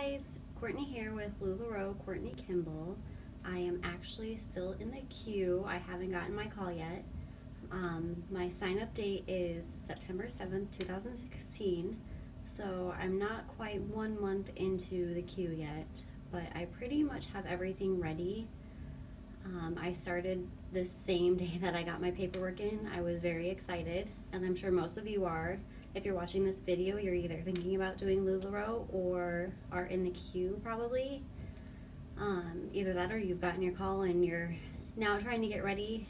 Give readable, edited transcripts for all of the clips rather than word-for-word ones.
guys, Courtney here with LuLaRoeCourtneyKK. I am actually still in the queue. I haven't gotten my call yet. My sign-up date is September 7th, 2016, so I'm not quite 1 month into the queue yet, but I pretty much have everything ready. I started the same day that I got my paperwork in. I was very excited, as I'm sure most of you are. If you're watching this video, you're either thinking about doing LuLaRoe or are in the queue probably. Either that or you've gotten your call and you're now trying to get ready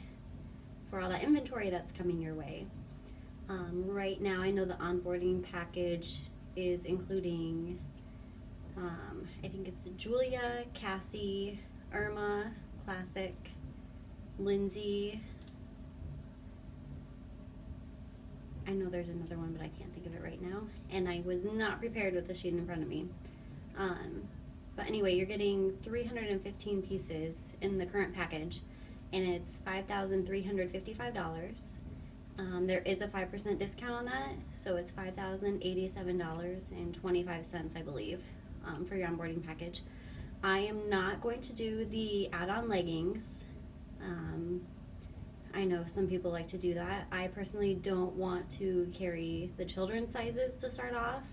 for all that inventory that's coming your way. Right now I know the onboarding package is including, I think it's Julia, Cassie, Irma, Classic, Lindsay. I know there's another one, but I can't think of it right now. And I was not prepared with the sheet in front of me. But anyway, you're getting 315 pieces in the current package, and it's $5,355. There is a 5% discount on that, so it's $5,087.25, I believe, for your onboarding package. I am not going to do the add-on leggings. I know some people like to do that. I personally don't want to carry the children's sizes to start off.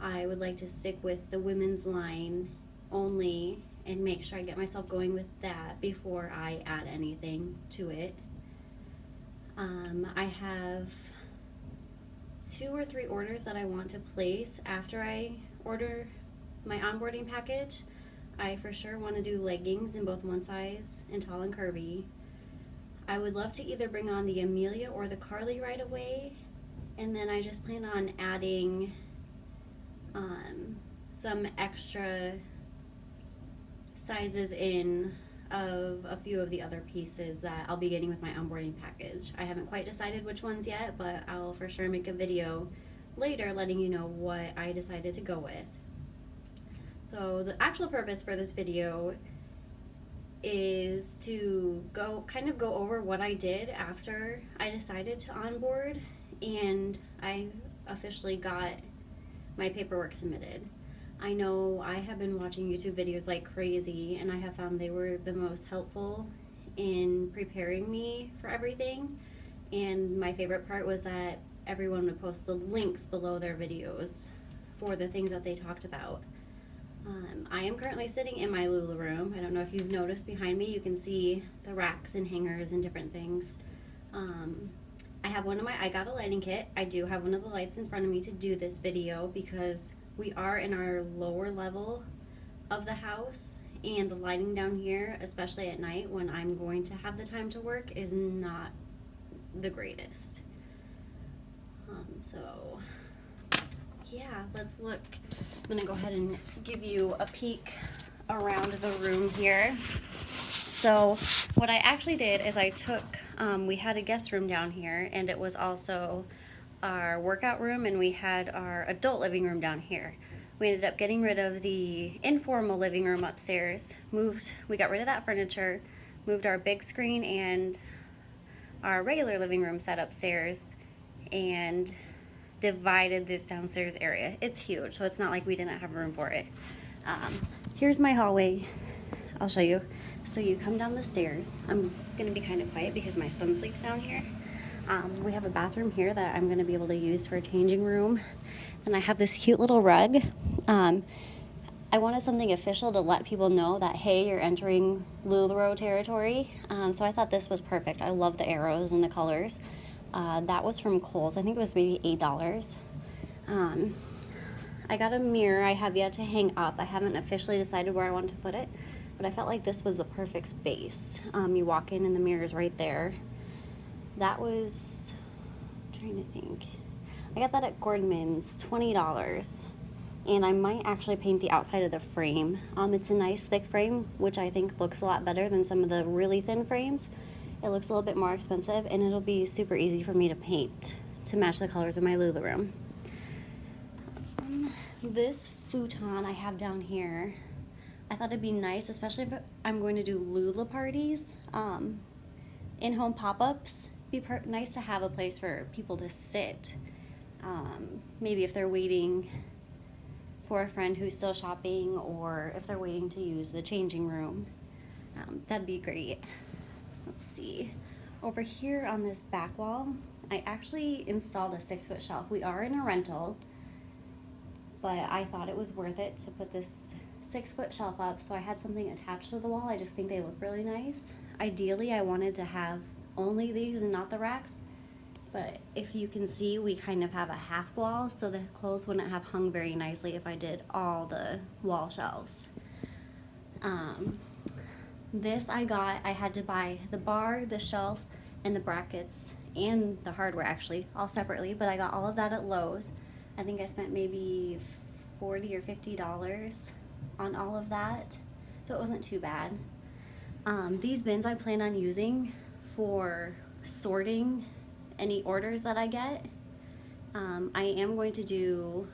I would like to stick with the women's line only and make sure I get myself going with that before I add anything to it. I have 2 or 3 orders that I want to place after I order my onboarding package. I for sure want to do leggings in both one size and tall and curvy. I would love to either bring on the Amelia or the Carly right away, and then I just plan on adding some extra sizes in of a few of the other pieces that I'll be getting with my onboarding package. I haven't quite decided which ones yet, but I'll for sure make a video later letting you know what I decided to go with. So the actual purpose for this video is to go over what I did after I decided to onboard and I officially got my paperwork submitted. I know I have been watching YouTube videos like crazy, and I have found they were the most helpful in preparing me for everything. And my favorite part was that everyone would post the links below their videos for the things that they talked about. I am currently sitting in my LuLaRoom. I don't know if you've noticed behind me, you can see the racks and hangers and different things. I got a lighting kit. I do have one of the lights in front of me to do this video because we are in our lower level of the house, and the lighting down here, especially at night when I'm going to have the time to work, is not the greatest. So yeah, let's look. I'm gonna go ahead and give you a peek around the room here. So what I actually did is I took, we had a guest room down here, and it was also our workout room, and we had our adult living room down here. We ended up getting rid of the informal living room upstairs, we got rid of that furniture, moved our big screen and our regular living room set upstairs, and divided this downstairs area. It's huge, so it's not like we didn't have room for it. Here's my hallway. I'll show you. So you come down the stairs. I'm gonna be kind of quiet because my son sleeps down here. We have a bathroom here that I'm gonna be able to use for a changing room. And I have this cute little rug. I wanted something official to let people know that, hey, you're entering LuLaRoe territory. So I thought this was perfect. I love the arrows and the colors. That was from Kohl's. I think it was maybe $8. I got a mirror I have yet to hang up. I haven't officially decided where I want to put it, but I felt like this was the perfect space. You walk in and the mirror's right there. That was, I'm trying to think. I got that at Gordman's, $20. And I might actually paint the outside of the frame. It's a nice thick frame, which I think looks a lot better than some of the really thin frames. It looks a little bit more expensive, and it'll be super easy for me to paint to match the colors of my LuLaRoom. This futon I have down here, I thought it'd be nice, especially if I'm going to do Lula parties, in-home pop-ups. Be nice to have a place for people to sit. Maybe if they're waiting for a friend who's still shopping, or if they're waiting to use the changing room. That'd be great. Let's see. Over here on this back wall, I actually installed a 6-foot shelf. We are in a rental, but I thought it was worth it to put this 6-foot shelf up, so I had something attached to the wall. I just think they look really nice. Ideally, I wanted to have only these and not the racks, but if you can see, we kind of have a half wall, so the clothes wouldn't have hung very nicely if I did all the wall shelves. This I had to buy the bar, the shelf, and the brackets, and the hardware actually, all separately, but I got all of that at Lowe's. I think I spent maybe $40 or $50 on all of that, so it wasn't too bad. These bins I plan on using for sorting any orders that I get. I want to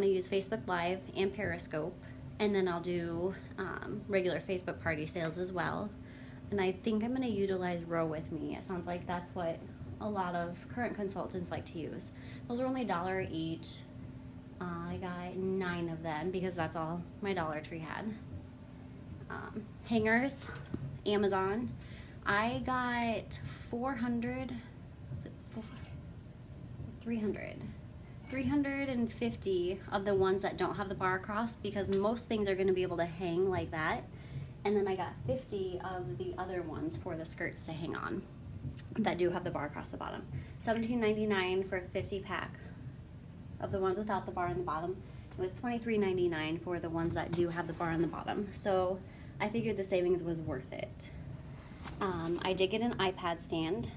use Facebook Live and Periscope, and then I'll do regular Facebook party sales as well. And I think I'm going to utilize Row With Me. It sounds like that's what a lot of current consultants like to use. Those are only $1 each. I got 9 of them because that's all my Dollar Tree had. Hangers, Amazon. I got 350 of the ones that don't have the bar across, because most things are going to be able to hang like that. And then I got 50 of the other ones for the skirts to hang on that do have the bar across the bottom. $17.99 for a 50 pack of the ones without the bar on the bottom. It was $23.99 for the ones that do have the bar on the bottom. So I figured the savings was worth it. I did get an iPad stand,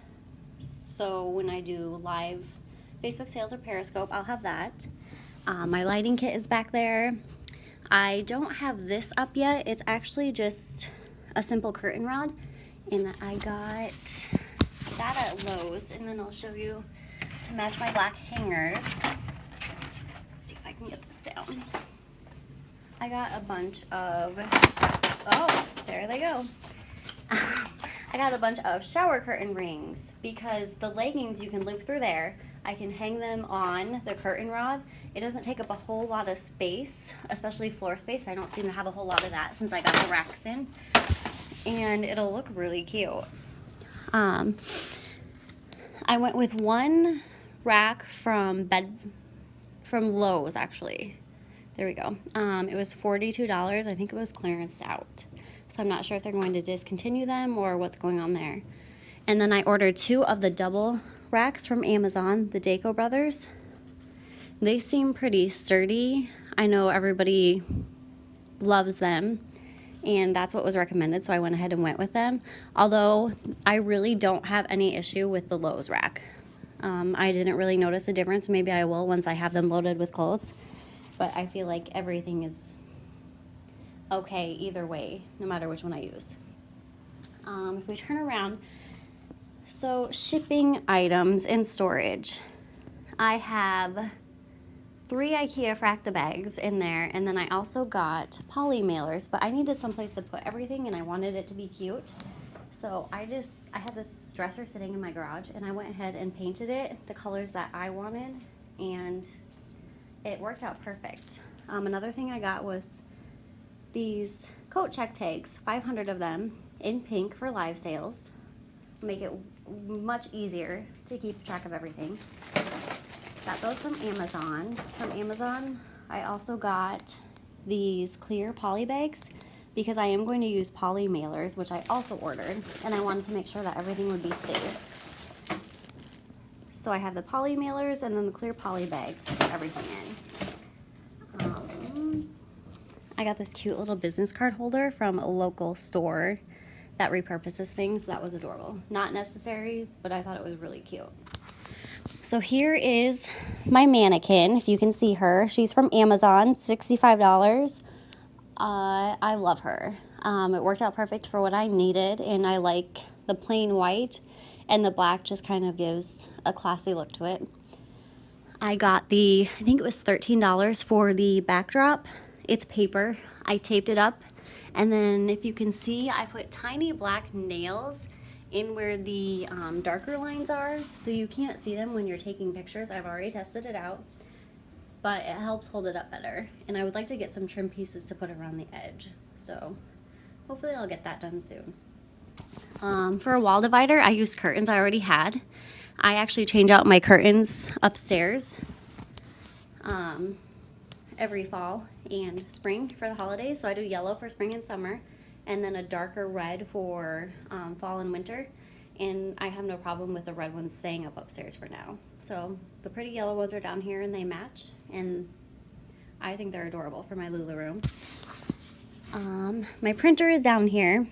so when I do live Facebook sales or Periscope, I'll have that. My lighting kit is back there. I don't have this up yet. It's actually just a simple curtain rod, and I got that at Lowe's, and then I'll show you to match my black hangers. Let's see if I can get this down. I got a bunch of, oh, there they go. I got a bunch of shower curtain rings, because the leggings you can loop through there. I can hang them on the curtain rod. It doesn't take up a whole lot of space, especially floor space. I don't seem to have a whole lot of that since I got the racks in. And it'll look really cute. I went with one rack from Lowe's, actually. There we go. It was $42. I think it was clearanced out. So I'm not sure if they're going to discontinue them or what's going on there. And then I ordered 2 of the double racks from Amazon, the Deco Brothers. They seem pretty sturdy. I know everybody loves them, and that's what was recommended, so I went ahead and went with them. Although I really don't have any issue with the Lowe's rack. I didn't really notice a difference. Maybe I will once I have them loaded with clothes, but I feel like everything is okay either way, no matter which one I use. If we turn around, so shipping items and storage. I have 3 IKEA Fracta bags in there, and then I also got poly mailers, but I needed someplace to put everything and I wanted it to be cute. So I had this dresser sitting in my garage, and I went ahead and painted it the colors that I wanted, and it worked out perfect. Another thing I got was these coat check tags, 500 of them in pink for live sales. Make it much easier to keep track of everything. Got those from Amazon. From Amazon, I also got these clear poly bags, because I am going to use poly mailers, which I also ordered, and I wanted to make sure that everything would be safe. So I have the poly mailers and then the clear poly bags to put everything in. I got this cute little business card holder from a local store that repurposes things. That was adorable. Not necessary, but I thought it was really cute. So here is my mannequin, if you can see her. She's from Amazon, $65. I love her. It worked out perfect for what I needed, and I like the plain white, and the black just kind of gives a classy look to it. I got I think it was $13 for the backdrop. It's paper. I taped it up, and then if you can see, I put tiny black nails in where the darker lines are, so you can't see them when you're taking pictures. I've already tested it out, but it helps hold it up better. And I would like to get some trim pieces to put around the edge. So hopefully I'll get that done soon. For a wall divider, I used curtains I already had. I actually change out my curtains upstairs every fall and spring for the holidays. So I do yellow for spring and summer, and then a darker red for fall and winter. And I have no problem with the red ones staying up upstairs for now. So the pretty yellow ones are down here and they match, and I think they're adorable for my LuLaRoom. My printer is down here.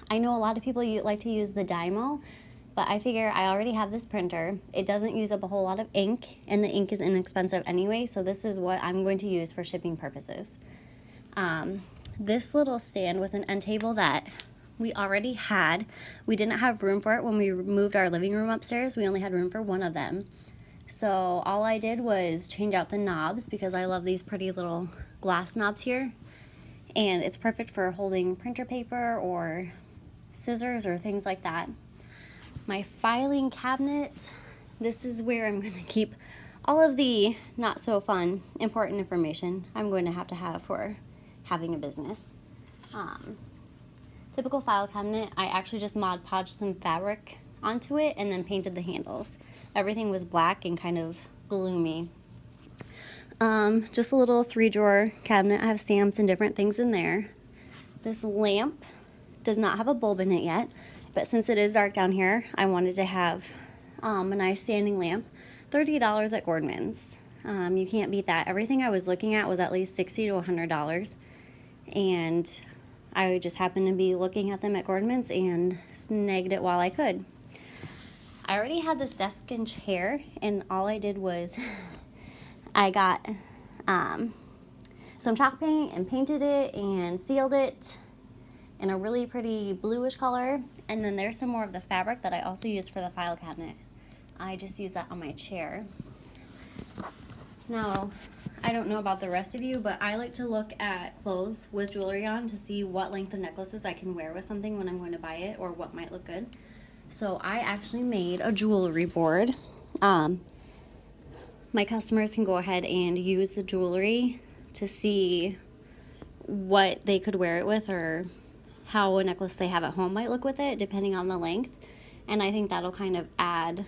I know a lot of people like to use the Dymo, but I figure I already have this printer. It doesn't use up a whole lot of ink, and the ink is inexpensive anyway, so this is what I'm going to use for shipping purposes. This little stand was an end table that we already had. We didn't have room for it when we moved our living room upstairs. We only had room for one of them. So all I did was change out the knobs, because I love these pretty little glass knobs here. And it's perfect for holding printer paper or scissors or things like that. My filing cabinet, this is where I'm going to keep all of the not so fun important information I'm going to have for having a business. Typical file cabinet, I actually just Mod Podged some fabric onto it and then painted the handles. Everything was black and kind of gloomy. Just a little 3-drawer cabinet. I have stamps and different things in there. This lamp does not have a bulb in it yet, but since it is dark down here, I wanted to have a nice standing lamp. $30 at Gordman's. You can't beat that. Everything I was looking at was at least $60 to $100, and I just happened to be looking at them at Gordman's and snagged it while I could. I already had this desk and chair, and all I did was I got some chalk paint and painted it and sealed it in a really pretty bluish color. And then there's some more of the fabric that I also used for the file cabinet. I just used that on my chair. Now, I don't know about the rest of you, but I like to look at clothes with jewelry on to see what length of necklaces I can wear with something when I'm going to buy it, or what might look good. So I actually made a jewelry board. My customers can go ahead and use the jewelry to see what they could wear it with, or how a necklace they have at home might look with it, depending on the length. And I think that'll kind of add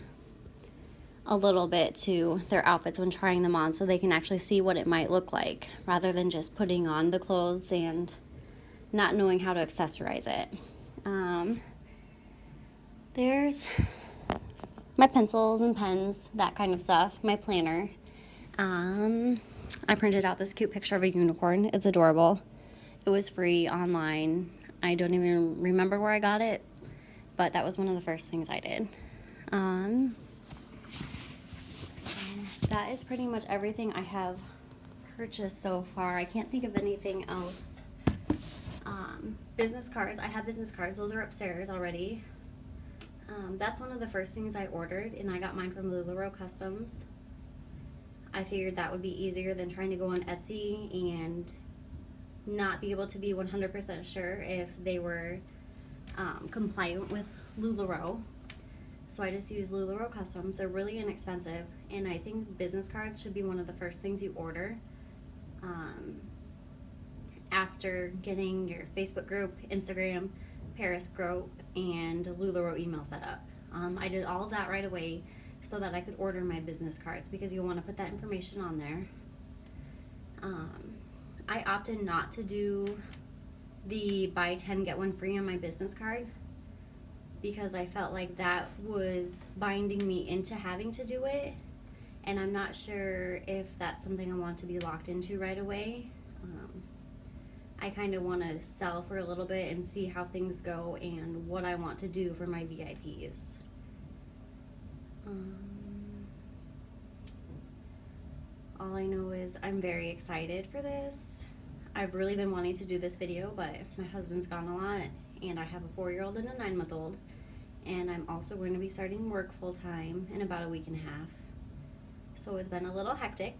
a little bit to their outfits when trying them on, so they can actually see what it might look like, rather than just putting on the clothes and not knowing how to accessorize it. There's my pencils and pens, that kind of stuff, my planner. I printed out this cute picture of a unicorn. It's adorable. It was free online. I don't even remember where I got it, but that was one of the first things I did. So that is pretty much everything I have purchased so far. I can't think of anything else. Business cards. I have business cards. Those are upstairs already. That's one of the first things I ordered, and I got mine from LuLaRoe Customs. I figured that would be easier than trying to go on Etsy and not be able to be 100% sure if they were compliant with LuLaRoe. So I just use LuLaRoe Customs. They're really inexpensive, and I think business cards should be one of the first things you order after getting your Facebook group, Instagram, Periscope, and LuLaRoe email set up. I did all of that right away so that I could order my business cards, because you'll want to put that information on there. I opted not to do the buy 10 get 1 free on my business card, because I felt like that was binding me into having to do it, and I'm not sure if that's something I want to be locked into right away. I kind of want to sell for a little bit and see how things go and what I want to do for my VIPs. All I know is I'm very excited for this. I've really been wanting to do this video, but my husband's gone a lot, and I have a 4-year-old and a 9-month-old, and I'm also going to be starting work full-time in about a week and a half. So it's been a little hectic.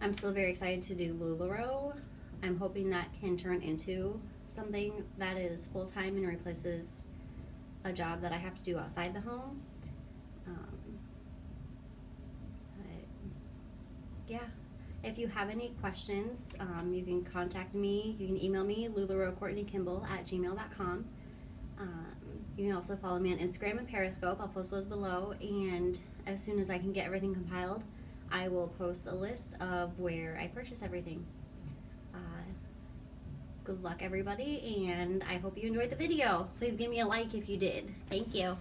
I'm still very excited to do LuLaRoe. I'm hoping that can turn into something that is full-time and replaces a job that I have to do outside the home. yeah, if you have any questions, you can contact me. You can email me, LuLaRoeCourtneyKK@gmail.com. You can also follow me on Instagram and Periscope. I'll post those below, and as soon as I can get everything compiled, I will post a list of where I purchase everything. Good luck, everybody, and I hope you enjoyed the video. Please give me a like if you did. Thank you.